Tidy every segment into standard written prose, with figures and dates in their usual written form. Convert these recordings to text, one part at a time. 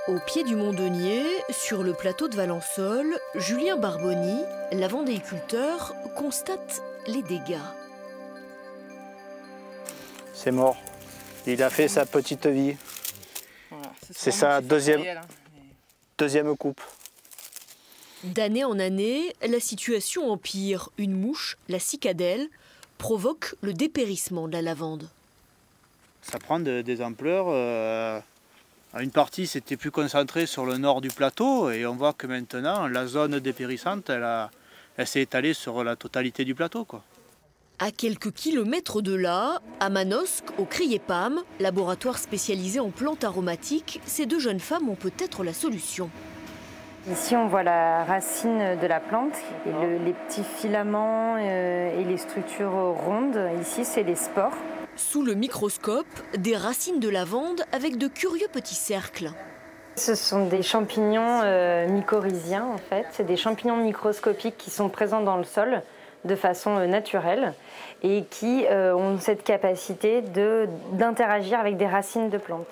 Au pied du Mont Denier, sur le plateau de Valençol, Julien Barboni, lavandéiculteur, constate les dégâts. C'est mort. Il a fait sa petite vie. Voilà, c'est sa deuxième coupe. D'année en année, la situation empire. Une mouche, la cicadelle, provoque le dépérissement de la lavande. Ça prend des ampleurs. Une partie s'était plus concentrée sur le nord du plateau et on voit que maintenant la zone dépérissante elle s'est étalée sur la totalité du plateau, quoi. À quelques kilomètres de là, à Manosque, au Criepam, laboratoire spécialisé en plantes aromatiques, ces deux jeunes femmes ont peut-être la solution. Ici, on voit la racine de la plante et les petits filaments et les structures rondes. Ici, c'est les spores. Sous le microscope, des racines de lavande avec de curieux petits cercles. Ce sont des champignons mycorhiziens, en fait. C'est des champignons microscopiques qui sont présents dans le sol de façon naturelle et qui ont cette capacité d'interagir avec des racines de plantes.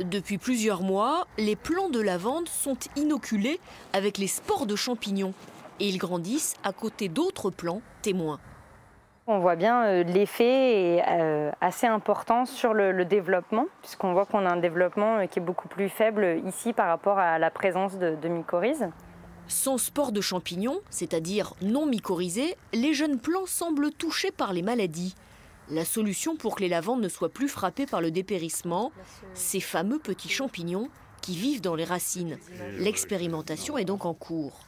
Depuis plusieurs mois, les plants de lavande sont inoculés avec les spores de champignons et ils grandissent à côté d'autres plants témoins. On voit bien l'effet est assez important sur le développement, puisqu'on voit qu'on a un développement qui est beaucoup plus faible ici par rapport à la présence de mycorhizes. Sans spores de champignons, c'est-à-dire non mycorhizés, les jeunes plants semblent touchés par les maladies. La solution pour que les lavandes ne soient plus frappées par le dépérissement, ces fameux petits champignons qui vivent dans les racines. L'expérimentation est donc en cours.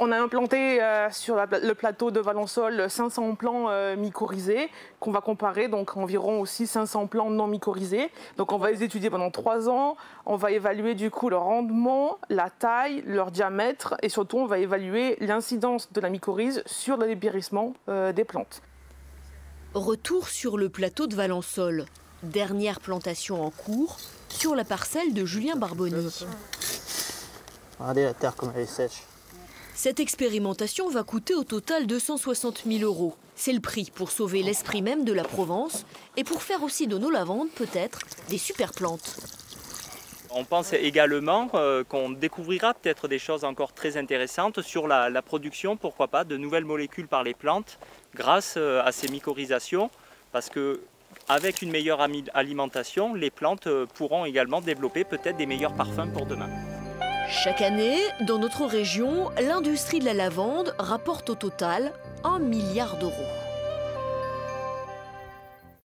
On a implanté sur le plateau de Valençol 500 plants mycorhizés qu'on va comparer, donc environ aussi 500 plants non mycorhizés. Donc on va les étudier pendant 3 ans, on va évaluer du coup leur rendement, la taille, leur diamètre et surtout on va évaluer l'incidence de la mycorhize sur le dépérissement des plantes. Retour sur le plateau de Valençol. Dernière plantation en cours sur la parcelle de Julien Barboni. Regardez la terre comme elle est sèche. Cette expérimentation va coûter au total 260 000 €. C'est le prix pour sauver l'esprit même de la Provence et pour faire aussi de nos lavandes, peut-être, des super plantes. On pense également qu'on découvrira peut-être des choses encore très intéressantes sur la production, pourquoi pas, de nouvelles molécules par les plantes grâce à ces mycorhizations, parce qu'avec une meilleure alimentation, les plantes pourront également développer peut-être des meilleurs parfums pour demain. Chaque année, dans notre région, l'industrie de la lavande rapporte au total 1 milliard d'euros.